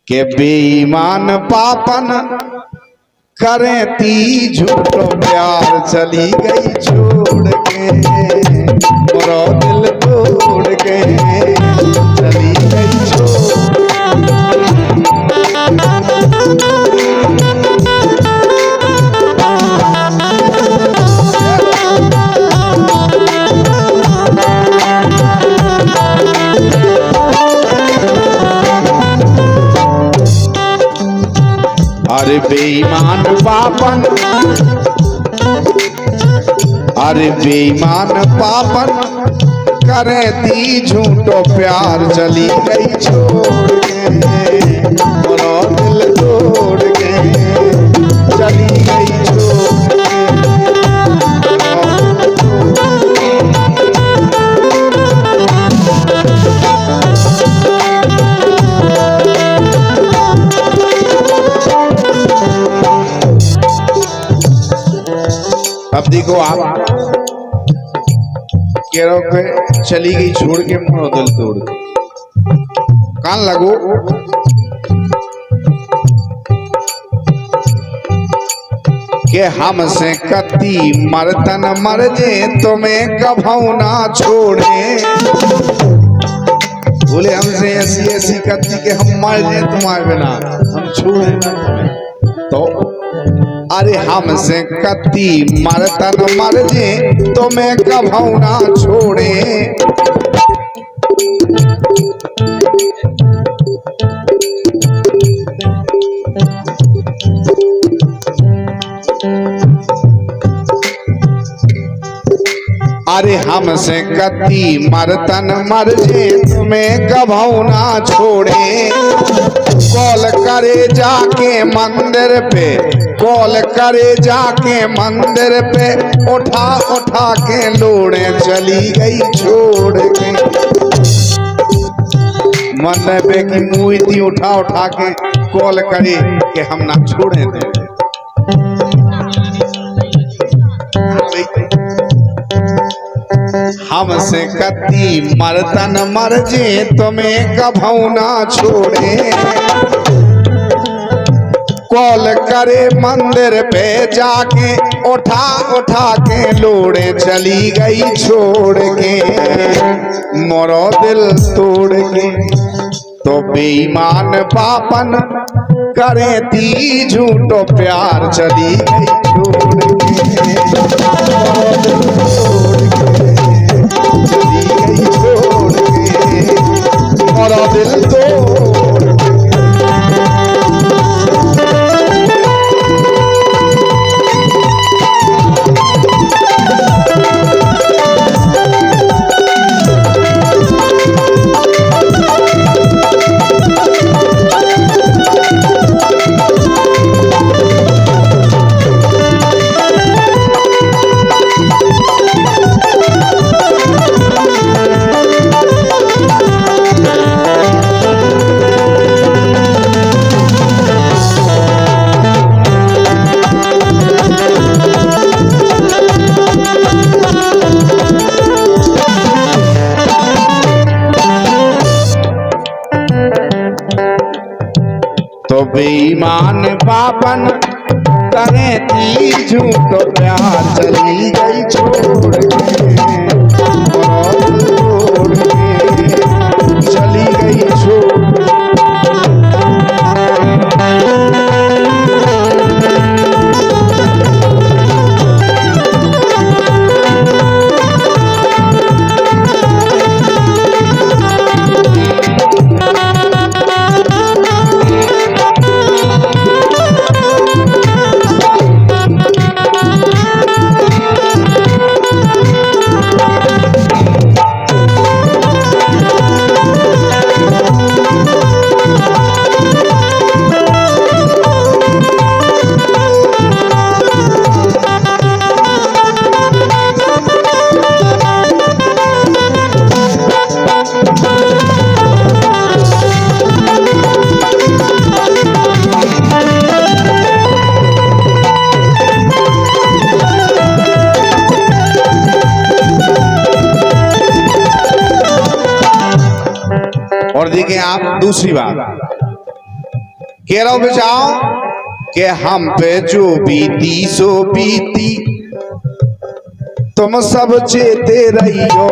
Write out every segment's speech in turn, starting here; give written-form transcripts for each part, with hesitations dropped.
के बेईमान पापन करें ती झूठो प्यार, चली गई छोड़ के मोरो दिल तोड़ के, चली गई छोड़। अरे बेईमान पापन, अरे बेईमान पापन करे दी झूठो प्यार, चली गई छोड़ के मोरो दिल तोड़ के, चली गई छोड़ के। अब देखो आप कह रहे हो चली गई छोड़ के मोरो दिल तोड़ के, कान लगो। के हमसे कती मरतन मर जे तुम्हें कभू ना छोड़े, बोले हमसे ऐसी ऐसी कती के हम मर जे तुम्हारे बिना, हम छोड़े ना तुम्हें। तो अरे हमसे कती मरतन मर जे तुम्हें कभू ना छोड़े, अरे हमसे कती मरतन मर जे तुम्हें कभू ना छोड़े। कॉल करे जाके मंदिर पे, कॉल करे जाके मंदिर पे, उठा उठा के लोड़े, चली गई छोड़ के। मन पे की मूर्ति उठा उठा के कॉल करे कि हम ना छोड़े थे। हमसे कती मरतन मर जे तुम्हें कभू ना छोड़े। कॉल करे मंदिर पे जाके, उठा उठा के लोड़े, चली गई छोड़ के मोरो दिल तोड़ के। तो बेईमान पापन करे ती झूठो प्यार, चली गई छोड़ के मोरो दिल तोड़ के, चली गई छोड़ के मोरो दिल तोड़ के। तो बेईमान पापन करे ती झूठो प्यार, चली गई छोड़ के छोड़ के, चली गई छोड़। और देखिए आप दूसरी बात, कह रहा हूं बचाओ कि हम पे जो बीती सो बीती तुम सब चेते रहियो।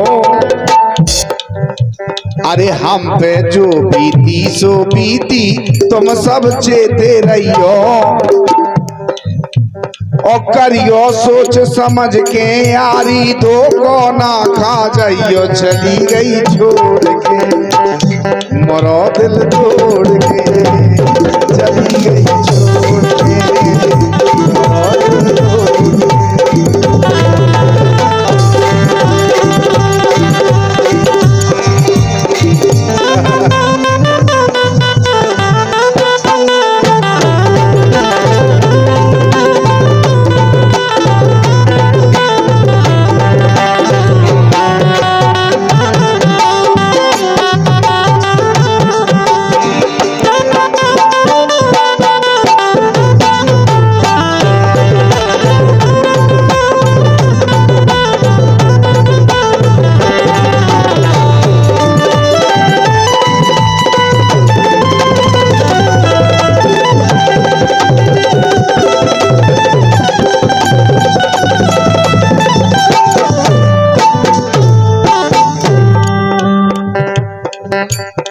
अरे हम पे जो बीती सो बीती तुम सब चेते रहियो। और करियो सोच समझ के यारी दो को ना खा जाइयो। चली गई छोड़ के मरो दिल तोड़ के। चली गई छोड़ के मरो दिल तोड़ के।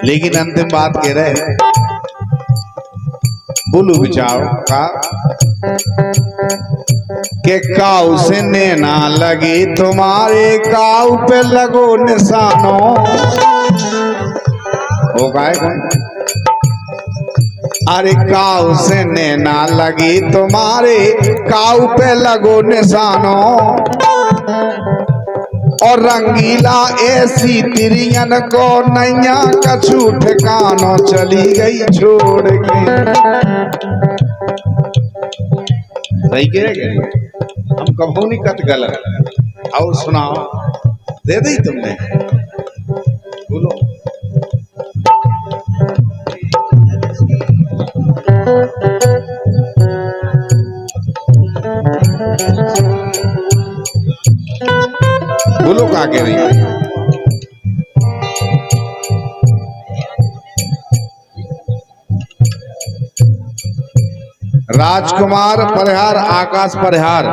लेकिन अंतिम बात कह रहे हैं, बोलो विचार का के काऊ से नैना लगे तुम्हारे काऊ पे लगो निशानो। हो गए अरे काऊ से नैना लगे तुम्हारे काऊ पे लगो निशानो। और रंगीला ऐसी तिरियन को नैया कछु ठिकानो। चली गई छोड़ के। सही कह रहे हम कभू नहीं कत गलत। आओ सुनाओ दे दी तुमने। बोलो बोलो क्या कह रही है। राजकुमार परिहार आकाश परिहार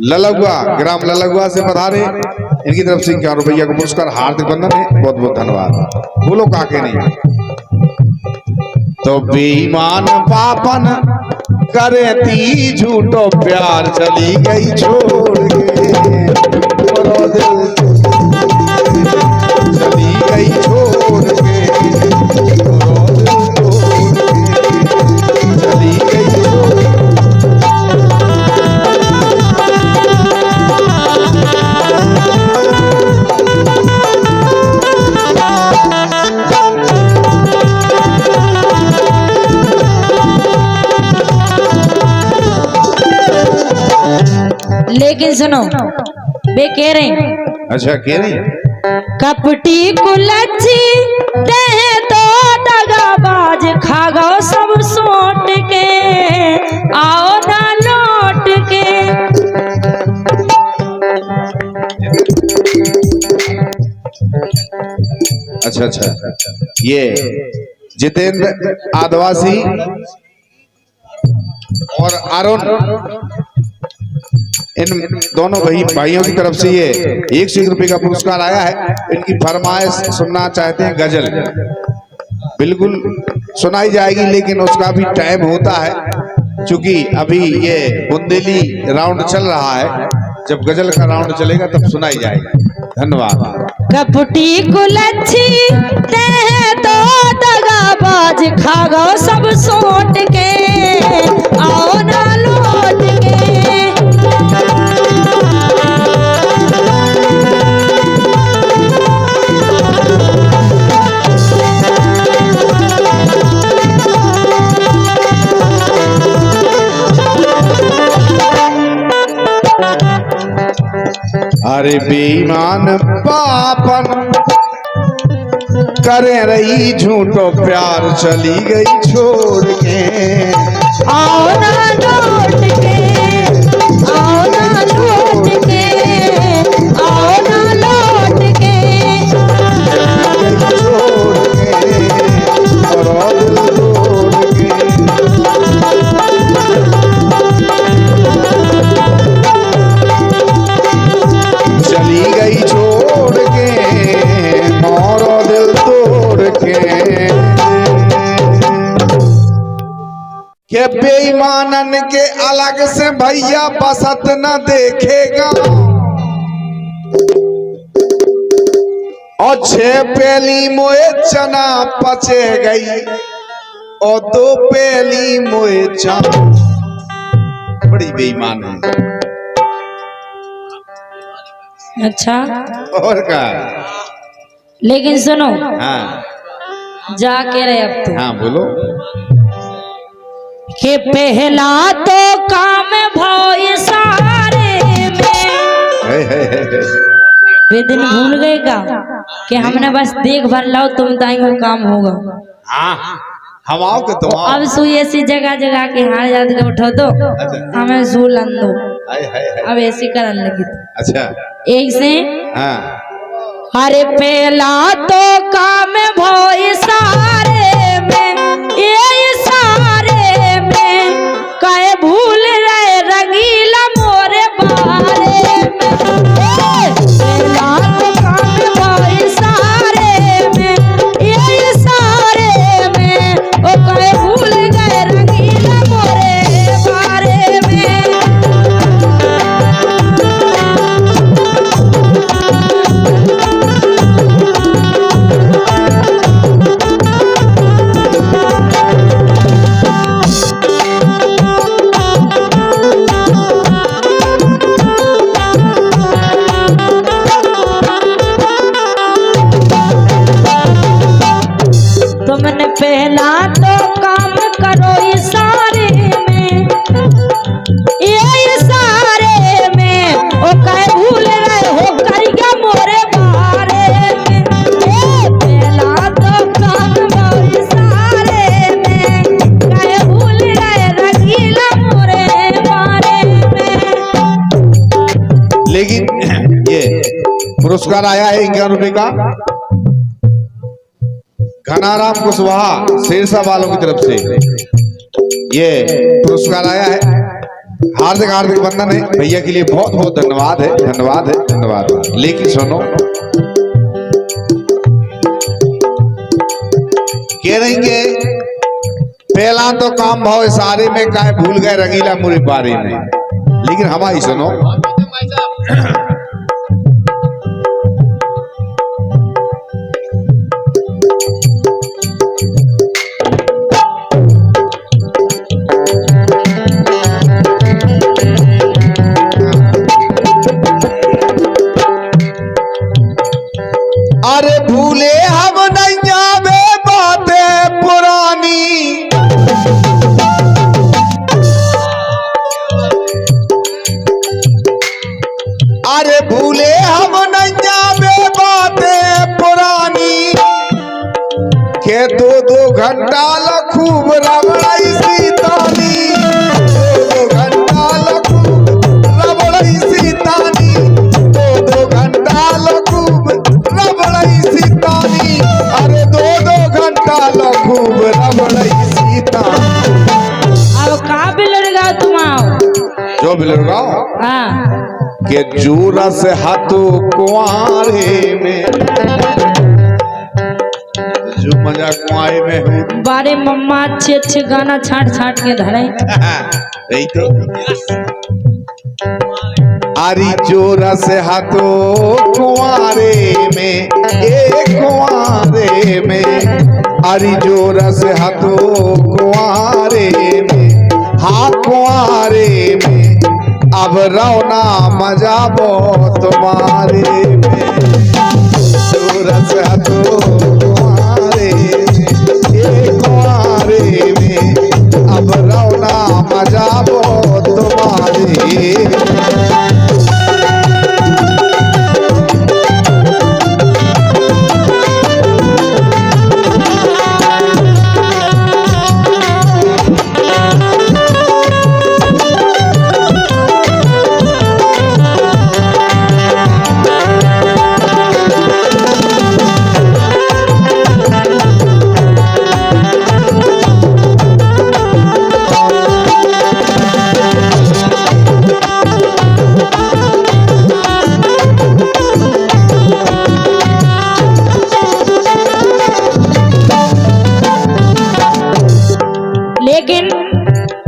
ललगुआ ग्राम ललगुआ से पधारे। इनकी तरफ से 51 रुपया का पुरस्कार हार्दिक बंधन है। बहुत बहुत धन्यवाद। बोलो क्या कह रही है। तो बेईमान पापन करे ती झूठो प्यार। चली गई छोड़ के मरो दिल। चली गई छोड़ के मरो दिल तोड़ के। चली गई छोड़ के। लेकिन सुनो वे कह रहे। अच्छा कह रही कपटी कुलच्ची दे तो दगाबाज खा गो सब सोट के। आओ ना लौट के। अच्छा अच्छा ये जितेंद्र आदिवासी और अरुण इन दोनों भाइयों की तरफ से ये 101 रुपए का पुरस्कार आया है। इनकी फरमाइश सुनना चाहते हैं गजल। बिल्कुल सुनाई जाएगी लेकिन उसका भी टाइम होता है क्योंकि अभी ये बुंदेली राउंड चल रहा है। जब गजल का राउंड चलेगा तब सुनाई जाएगी। धन्यवाद। कपटी कुलच्छी दे तो दगाबाज खा गो सब सोट के। आओ ना लौट के। अरे बेईमान पापन करे रही झूठो प्यार। चली गई छोड़ के। आओ ना लौट के। आओ ना लौट के। आओ ना लौट के। छोड़ के मरो दिल तोड़ के। के बेईमानन के अलग से भैया बसत न देखेगा। और 6 पेली मोए चना पचे गई और 2 पेली मोए चना। बड़ी बेईमान है। अच्छा और क्या? लेकिन सुनो, हाँ जाके रहे अब तो। हाँ बोलो। कि पहला तो काम भोए सारे में। वे दिन भूल गए का कि हमने बस देख भर लाओ तुम ताइयो काम होगा। हाँ हम आओ के तुम आओ। अब सुई ऐसी जगह जगह के हार जात के उठो दो। हमें सू लन दो। अब ऐसी करने लगी। अच्छा एक से हाँ। अरे पहला तो काम भोए सारे में, ये सारे में कहे भूल रहे रंगीला मोरे बारे में। पहला तो काम भोए सारे में, ये सारे में ओ कहे भूल गए रंगीला मोरे बारे में। तुमने पहला तो काम करो इशारे में, ये इशारे में ओ कहे भूल रहे हो करिया मोरे बारे में। पहला तो काम करो इशारे में, कहे भूल रहे रंगीला मोरे बारे में। लेकिन ये पुरस्कार आया है 11 रुपए का घनाराम कुशवाहा शेरशाह वालों की तरफ से ये पुरस्कार आया है। हार्दिक हार्दिक वंदन है भैया के लिए। बहुत बहुत धन्यवाद है, धन्यवाद है, धन्यवाद। लेकिन सुनो, कह रहेंगे पहला तो काम भाव इशारे में काहे भूल गए रंगीला मुरे बारे में। लेकिन हमारी सुनो, अरे भूले हम नैया में बातें पुरानी। अरे भूले हम नैया में बातें पुरानी के 2-2 घंटा खूब रबड़ई सीतानी। 2-2 घंटा खूब रबड़ई सीतानी। 2-2 घंटा खूब रबड़ई सीतानी। अरे 2-2 घंटा खूब रबड़ई सीतानी। अब का बिलड़ गया तुम आओ जो भी लगाओ हाँ के जोरा से हाथों कुआरे में जो मजा कुआरे में हो। बारे मम्मा अच्छे अच्छे गाना छाट छाट के धरे। यही तो आरी जोरा से हाथों कुआरे में, एक कुआरे में। आरी जोरा से हाथों कुआरे में, हाँ कुआरे में। अब रौना मजा बो तुम्हारे में। जोरा से हाथों कुआरे में, एक कुआरे में। अब रौना मजा बो तुम्हारे।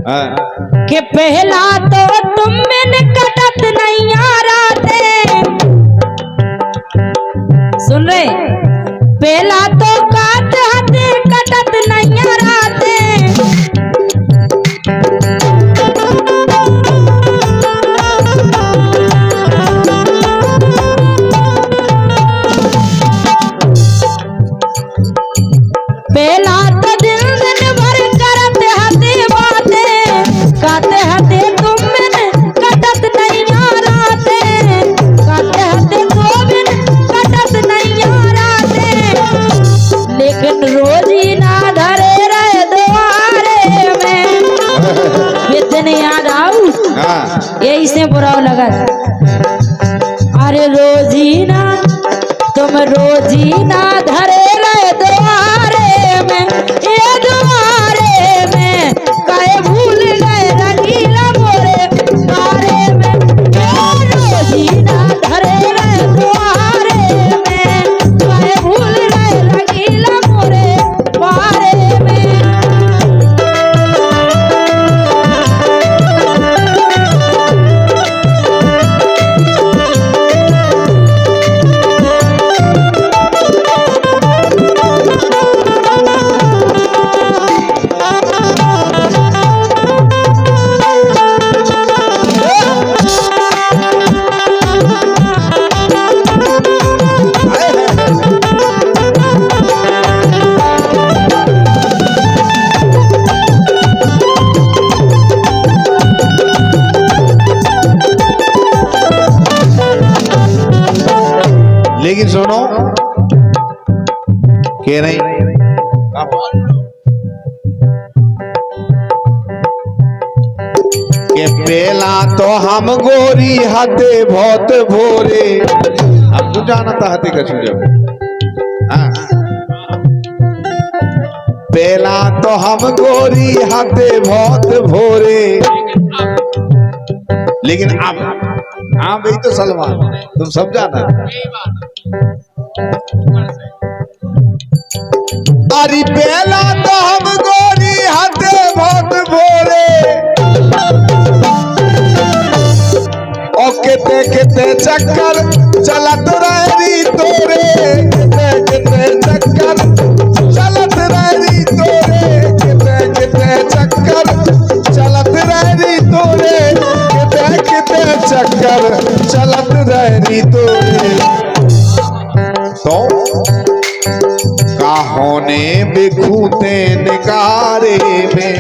हाँ। कि पहला तो तुम मैंने कटत नहीं आ रहे। सुन रहे? पहला तो काट हते कटत नहीं आ रहे। पहला तो दिन दिन भर करते हते बातें, कहते हते तुम मैंने कटत नहीं आ रहे। कहते हते दो दिन कटत नहीं आ रहे। लेकिन रोज ही ना धरे रहे द्वारे में। वेतन याद आऊ यही से बुरा लगा। अरे रोज ही ना तुम रोज ही ना धरे रहे द्वारे में। ये द्वारे में काहे भूल गए रंगीला मोरे बारे में। रोज ही ना धरे रहे द्वारे में काहे भूल गए रंगीला मोरे बारे में। लेकिन सुनो के नहीं के पहला तो हम गोरी हते बहुत भोरे। अब तू जाना था हते कछु जब। हाँ। पहला तो हम गोरी हते बहुत भोरे। लेकिन अब हाँ भाई तो सलमान तुम सब जाना। अरे पहला तो हम गोरी हते बहुत भोरे। और किते किते चक्कर चलत रही तोरे। किते किते चक्कर चलत रही तोरे। किते किते चक्कर चलत रही तोरे। किते किते चक्कर चलत रही तोरे। तो काहोने बिखूते निकारे में।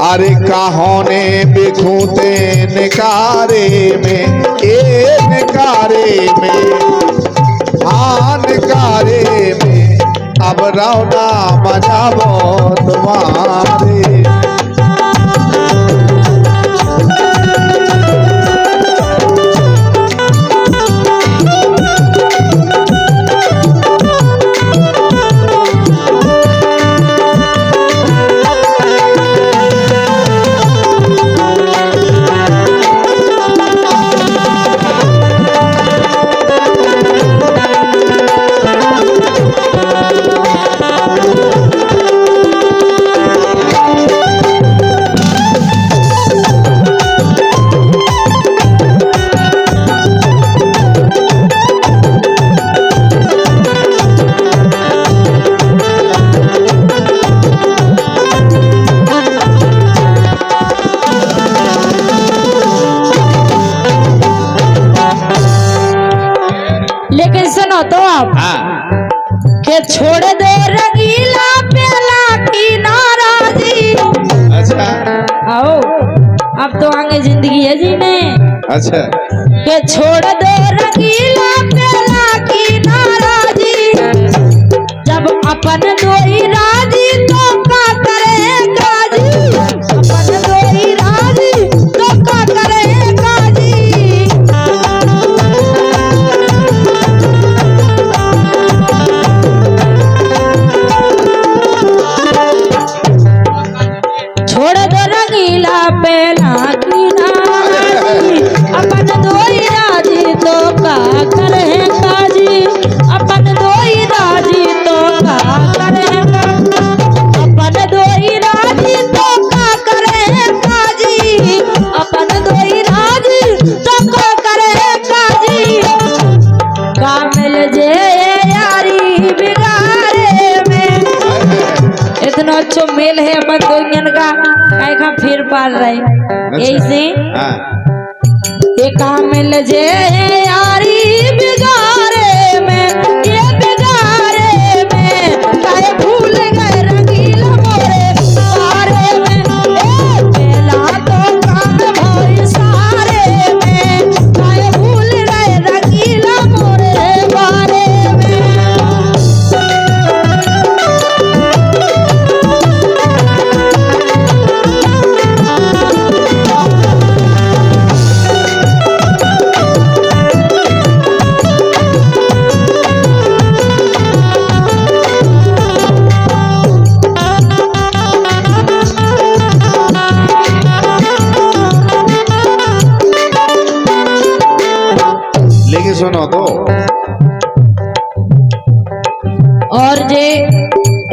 अरे काहोने बिखूते निकारे में। ए निकारे में हाँ निकारे में। अब रौना मजाबो तुम्हारे। तो आप के छोड़ दे रंगीला प्याला की नाराजी। अच्छा आओ अब तो आगे जिंदगी है जीने। अच्छा के छोड़ दे रंगीला प्याला की नाराजी। जब अपन दोई राजी तो का करेगा जी। अपन दोई राजी तो का करेगा जी। छोड़ दो रंगीला पहला की नाराजी। अपन दोई राजी तो का करे काजी। अपन दोई राजी तो का करे कुछ मेल है अपन दो जन का काय का फिर पाल रहे ऐसे हाँ एक मिल जे यारी बिगारे में ये बिगारे में काय भूल गए रंगीला मोरे बारे में बेला तो काम भई सारे में काय भूल गए रंगीला मोरे बारे लेकिन सुनो तो और जे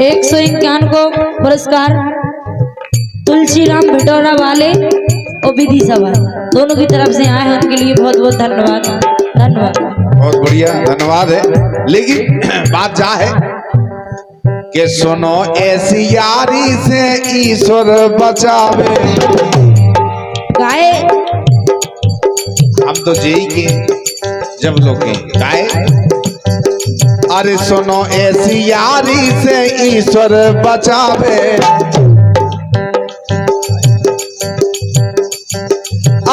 151 को पुरस्कार तुलसीराम भिटौरा वाले और विधि सभा दोनों की तरफ से आए हैं, उनके लिए बहुत बहुत धन्यवाद। धन्यवाद, बहुत बढ़िया, धन्यवाद है। लेकिन बात जा है कि सुनो ऐसी यारी से ईश्वर बचावे। गाए हम तो यही के जब लोग गाए, अरे सुनो ऐसी यारी से ईश्वर बचावे,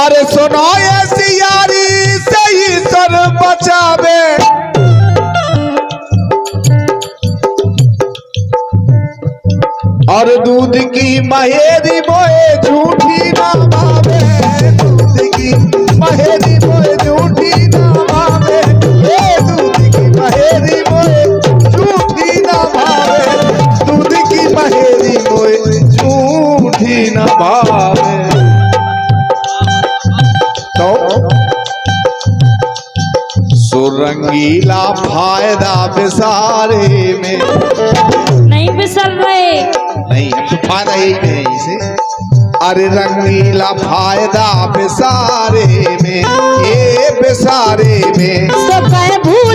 अरे सुनो ऐसी यारी से ईश्वर बचावे। और दूध की महेरी मोए झूठी ना भावे, दूध की महेरी मोए झूठी ना भावे, ये दूध की महेरी मोए झूठी ना भावे, दूध की महेरी मोए झूठी ना भावे। तो सुरंगीला फायदा बिसारे में नहीं बिसर रहे, नहीं, हम तो फायदा यही है इसे। अरे रंगीला फायदा बिसारे में, ये बिसारे में तो कहे भूल